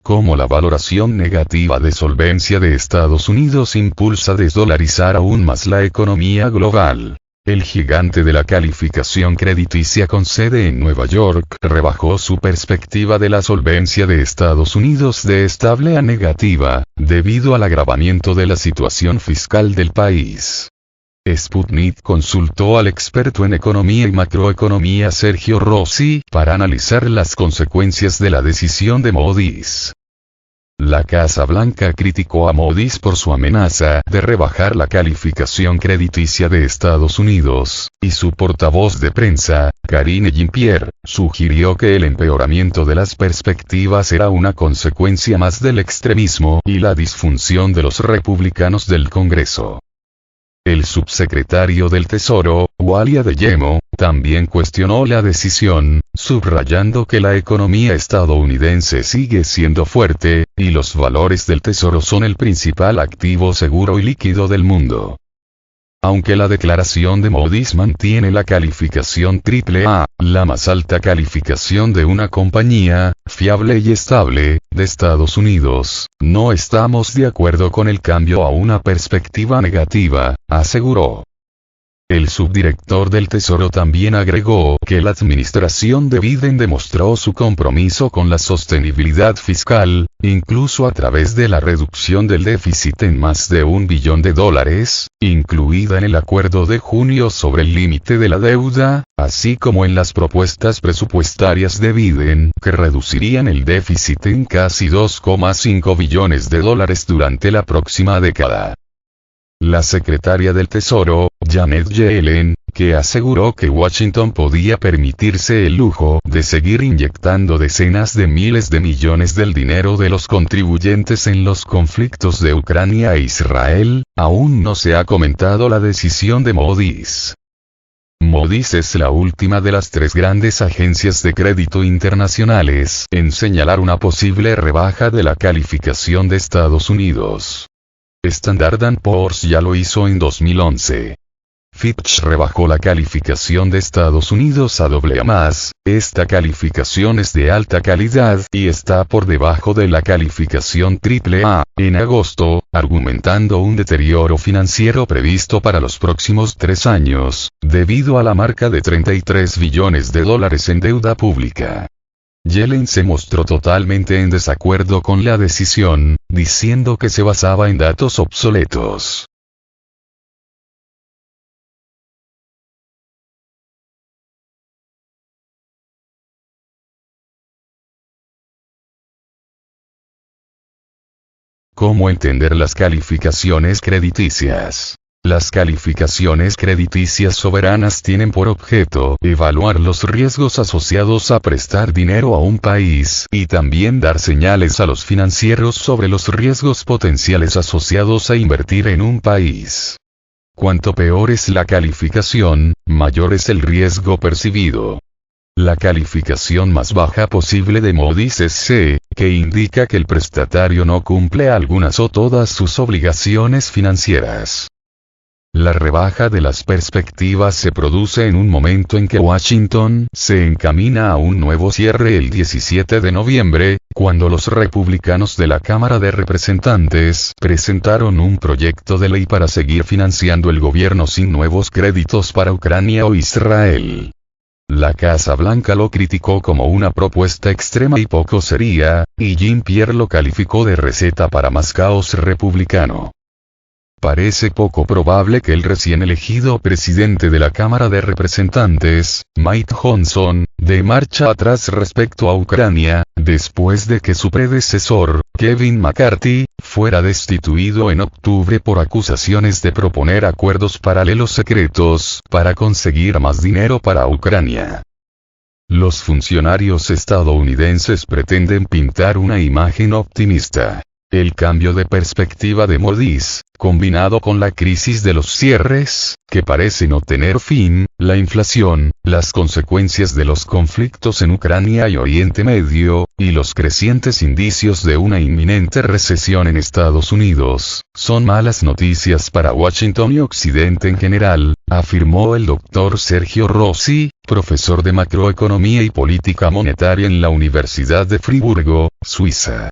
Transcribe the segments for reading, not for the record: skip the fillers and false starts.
Como la valoración negativa de solvencia de Estados Unidos impulsa a desdolarizar aún más la economía global. El gigante de la calificación crediticia con sede en Nueva York rebajó su perspectiva de la solvencia de Estados Unidos de estable a negativa, debido al agravamiento de la situación fiscal del país. Sputnik consultó al experto en economía y macroeconomía Sergio Rossi para analizar las consecuencias de la decisión de Moody's. La Casa Blanca criticó a Moody's por su amenaza de rebajar la calificación crediticia de Estados Unidos, y su portavoz de prensa, Karine Jean-Pierre, sugirió que el empeoramiento de las perspectivas era una consecuencia más del extremismo y la disfunción de los republicanos del Congreso. El subsecretario del Tesoro, Walia Adeyemo, también cuestionó la decisión, subrayando que la economía estadounidense sigue siendo fuerte, y los valores del Tesoro son el principal activo seguro y líquido del mundo. Aunque la declaración de Moody's mantiene la calificación AAA, la más alta calificación de una compañía, fiable y estable, de Estados Unidos, no estamos de acuerdo con el cambio a una perspectiva negativa, aseguró. El subdirector del Tesoro también agregó que la administración de Biden demostró su compromiso con la sostenibilidad fiscal, incluso a través de la reducción del déficit en más de $1 billón, incluida en el acuerdo de junio sobre el límite de la deuda, así como en las propuestas presupuestarias de Biden que reducirían el déficit en casi $2,5 billones durante la próxima década. La secretaria del Tesoro, Janet Yellen, que aseguró que Washington podía permitirse el lujo de seguir inyectando decenas de miles de millones del dinero de los contribuyentes en los conflictos de Ucrania e Israel, aún no se ha comentado la decisión de Moody's. Moody's es la última de las tres grandes agencias de crédito internacionales en señalar una posible rebaja de la calificación de Estados Unidos. Standard & Poor's ya lo hizo en 2011. Fitch rebajó la calificación de Estados Unidos a AA+, esta calificación es de alta calidad y está por debajo de la calificación AAA, en agosto, argumentando un deterioro financiero previsto para los próximos 3 años, debido a la marca de $33 billones en deuda pública. Yellen se mostró totalmente en desacuerdo con la decisión, diciendo que se basaba en datos obsoletos. ¿Cómo entender las calificaciones crediticias? Las calificaciones crediticias soberanas tienen por objeto evaluar los riesgos asociados a prestar dinero a un país y también dar señales a los financieros sobre los riesgos potenciales asociados a invertir en un país. Cuanto peor es la calificación, mayor es el riesgo percibido. La calificación más baja posible de Moody's es C, que indica que el prestatario no cumple algunas o todas sus obligaciones financieras. La rebaja de las perspectivas se produce en un momento en que Washington se encamina a un nuevo cierre el 17 de noviembre, cuando los republicanos de la Cámara de Representantes presentaron un proyecto de ley para seguir financiando el gobierno sin nuevos créditos para Ucrania o Israel. La Casa Blanca lo criticó como una propuesta extrema y poco seria, y Jean-Pierre lo calificó de receta para más caos republicano. Parece poco probable que el recién elegido presidente de la Cámara de Representantes, Mike Johnson, dé marcha atrás respecto a Ucrania, después de que su predecesor, Kevin McCarthy, fuera destituido en octubre por acusaciones de proponer acuerdos paralelos secretos para conseguir más dinero para Ucrania. Los funcionarios estadounidenses pretenden pintar una imagen optimista. El cambio de perspectiva de Moody's, combinado con la crisis de los cierres, que parece no tener fin, la inflación, las consecuencias de los conflictos en Ucrania y Oriente Medio, y los crecientes indicios de una inminente recesión en Estados Unidos, son malas noticias para Washington y Occidente en general, afirmó el Dr. Sergio Rossi, profesor de macroeconomía y política monetaria en la Universidad de Friburgo, Suiza.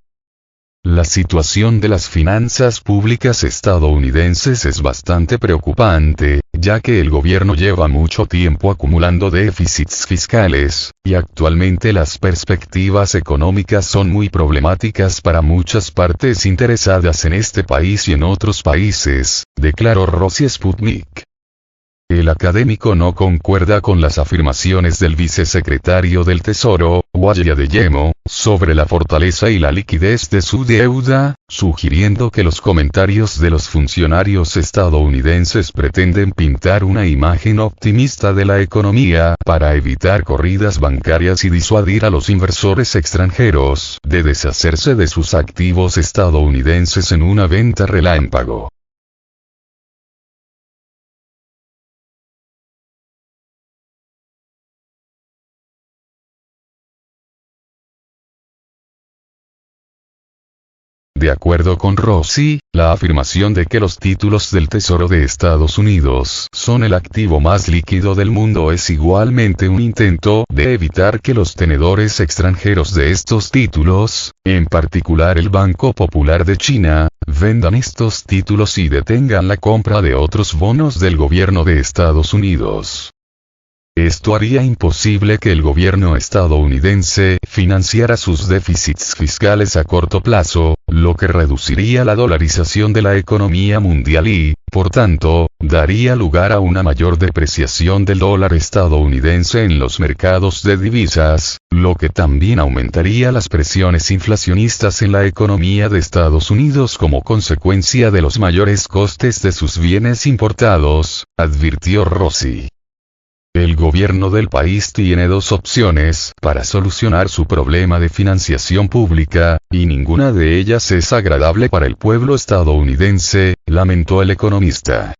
La situación de las finanzas públicas estadounidenses es bastante preocupante, ya que el gobierno lleva mucho tiempo acumulando déficits fiscales, y actualmente las perspectivas económicas son muy problemáticas para muchas partes interesadas en este país y en otros países, declaró Rossi Sputnik. El académico no concuerda con las afirmaciones del vicesecretario del Tesoro, Wally Adeyemo, sobre la fortaleza y la liquidez de su deuda, sugiriendo que los comentarios de los funcionarios estadounidenses pretenden pintar una imagen optimista de la economía para evitar corridas bancarias y disuadir a los inversores extranjeros de deshacerse de sus activos estadounidenses en una venta relámpago. De acuerdo con Rossi, la afirmación de que los títulos del Tesoro de Estados Unidos son el activo más líquido del mundo es igualmente un intento de evitar que los tenedores extranjeros de estos títulos, en particular el Banco Popular de China, vendan estos títulos y detengan la compra de otros bonos del gobierno de Estados Unidos. Esto haría imposible que el gobierno estadounidense financiara sus déficits fiscales a corto plazo, lo que reduciría la dolarización de la economía mundial y, por tanto, daría lugar a una mayor depreciación del dólar estadounidense en los mercados de divisas, lo que también aumentaría las presiones inflacionistas en la economía de Estados Unidos como consecuencia de los mayores costes de sus bienes importados, advirtió Rossi. El gobierno del país tiene dos opciones para solucionar su problema de financiación pública, y ninguna de ellas es agradable para el pueblo estadounidense, lamentó el economista.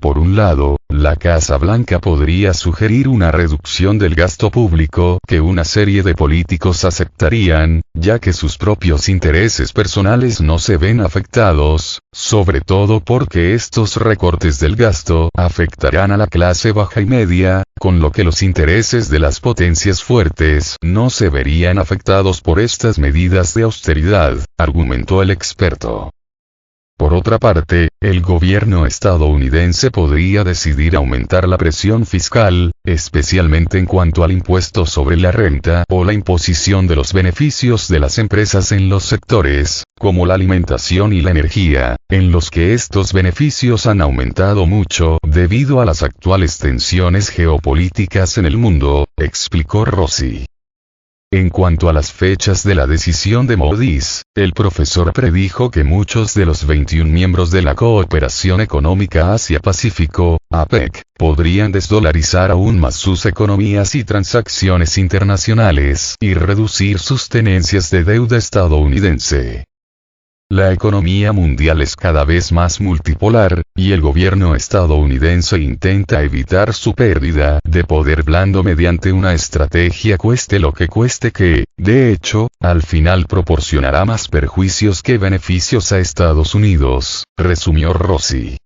Por un lado, la Casa Blanca podría sugerir una reducción del gasto público que una serie de políticos aceptarían, ya que sus propios intereses personales no se ven afectados, sobre todo porque estos recortes del gasto afectarán a la clase baja y media, con lo que los intereses de las potencias fuertes no se verían afectados por estas medidas de austeridad, argumentó el experto. Por otra parte, el gobierno estadounidense podría decidir aumentar la presión fiscal, especialmente en cuanto al impuesto sobre la renta o la imposición de los beneficios de las empresas en los sectores, como la alimentación y la energía, en los que estos beneficios han aumentado mucho debido a las actuales tensiones geopolíticas en el mundo, explicó Rossi. En cuanto a las fechas de la decisión de Moody's, el profesor predijo que muchos de los 21 miembros de la Cooperación Económica Asia-Pacífico, APEC, podrían desdolarizar aún más sus economías y transacciones internacionales y reducir sus tenencias de deuda estadounidense. La economía mundial es cada vez más multipolar, y el gobierno estadounidense intenta evitar su pérdida de poder blando mediante una estrategia cueste lo que cueste que, de hecho, al final proporcionará más perjuicios que beneficios a Estados Unidos, resumió Rossi.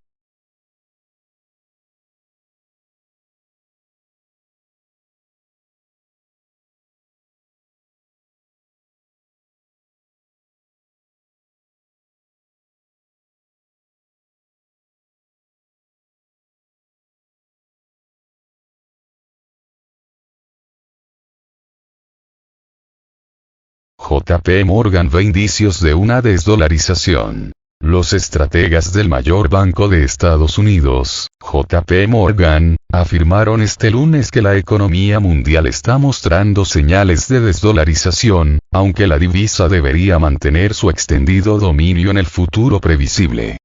JP Morgan ve indicios de una desdolarización. Los estrategas del mayor banco de Estados Unidos, JP Morgan, afirmaron este lunes que la economía mundial está mostrando señales de desdolarización, aunque la divisa debería mantener su extendido dominio en el futuro previsible.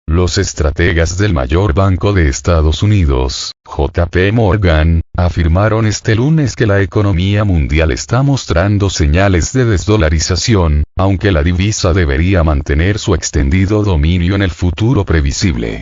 Los estrategas del mayor banco de Estados Unidos, JP Morgan, afirmaron este lunes que la economía mundial está mostrando señales de desdolarización, aunque la divisa debería mantener su extendido dominio en el futuro previsible.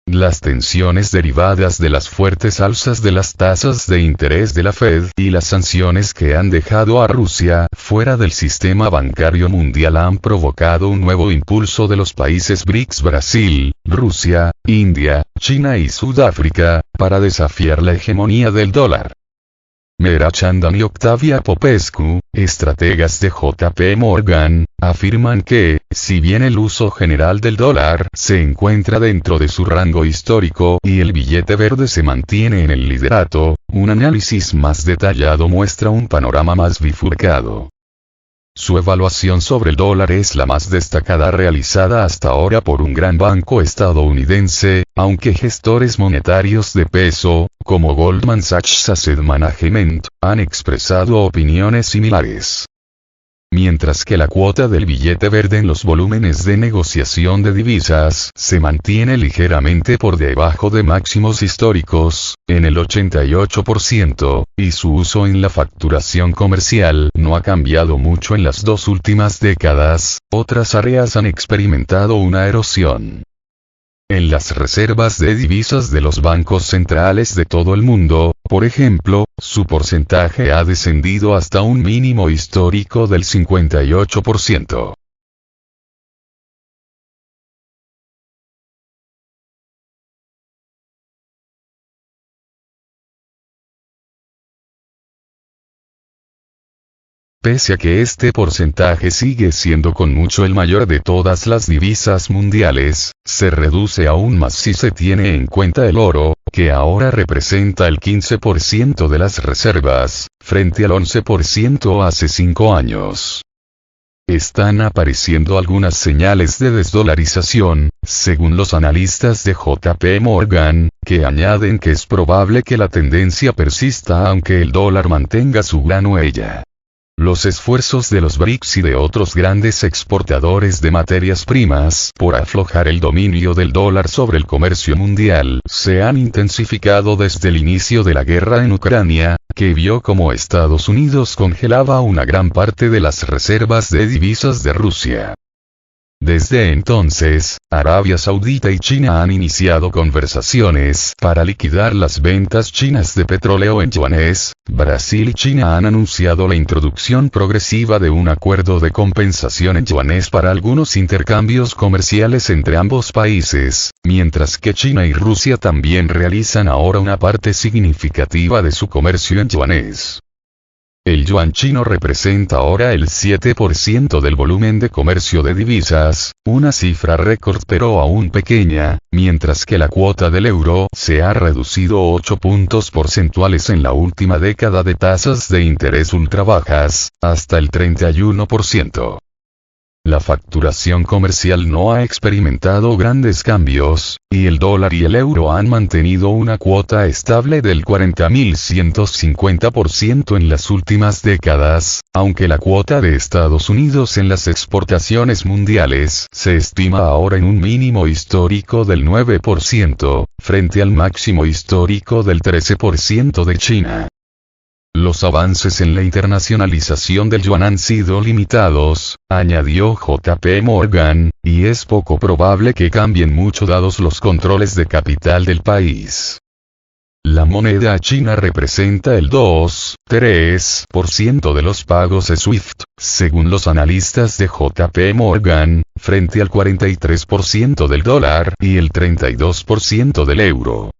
Las tensiones derivadas de las fuertes alzas de las tasas de interés de la Fed y las sanciones que han dejado a Rusia fuera del sistema bancario mundial han provocado un nuevo impulso de los países BRICS Brasil, Rusia, India, China y Sudáfrica, para desafiar la hegemonía del dólar. Meera Chandan y Octavia Popescu, estrategas de JP Morgan, afirman que, si bien el uso general del dólar se encuentra dentro de su rango histórico y el billete verde se mantiene en el liderato, un análisis más detallado muestra un panorama más bifurcado. Su evaluación sobre el dólar es la más destacada realizada hasta ahora por un gran banco estadounidense, aunque gestores monetarios de peso, como Goldman Sachs Asset Management, han expresado opiniones similares. Mientras que la cuota del billete verde en los volúmenes de negociación de divisas se mantiene ligeramente por debajo de máximos históricos, en el 88%, y su uso en la facturación comercial no ha cambiado mucho en las 2 últimas décadas, otras áreas han experimentado una erosión. En las reservas de divisas de los bancos centrales de todo el mundo, por ejemplo, su porcentaje ha descendido hasta un mínimo histórico del 58%. Pese a que este porcentaje sigue siendo con mucho el mayor de todas las divisas mundiales, se reduce aún más si se tiene en cuenta el oro, que ahora representa el 15% de las reservas, frente al 11% hace 5 años. Están apareciendo algunas señales de desdolarización, según los analistas de JP Morgan, que añaden que es probable que la tendencia persista aunque el dólar mantenga su gran huella. Los esfuerzos de los BRICS y de otros grandes exportadores de materias primas por aflojar el dominio del dólar sobre el comercio mundial se han intensificado desde el inicio de la guerra en Ucrania, que vio como Estados Unidos congelaba una gran parte de las reservas de divisas de Rusia. Desde entonces, Arabia Saudita y China han iniciado conversaciones para liquidar las ventas chinas de petróleo en yuanes. Brasil y China han anunciado la introducción progresiva de un acuerdo de compensación en yuanes para algunos intercambios comerciales entre ambos países, mientras que China y Rusia también realizan ahora una parte significativa de su comercio en yuanes. El yuan chino representa ahora el 7% del volumen de comercio de divisas, una cifra récord pero aún pequeña, mientras que la cuota del euro se ha reducido 8 puntos porcentuales en la última década de tasas de interés ultra bajas, hasta el 31%. La facturación comercial no ha experimentado grandes cambios, y el dólar y el euro han mantenido una cuota estable del 40.150% en las últimas décadas, aunque la cuota de Estados Unidos en las exportaciones mundiales se estima ahora en un mínimo histórico del 9%, frente al máximo histórico del 13% de China. Los avances en la internacionalización del yuan han sido limitados, añadió JP Morgan, y es poco probable que cambien mucho dados los controles de capital del país. La moneda china representa el 2,3% de los pagos de SWIFT, según los analistas de JP Morgan, frente al 43% del dólar y el 32% del euro.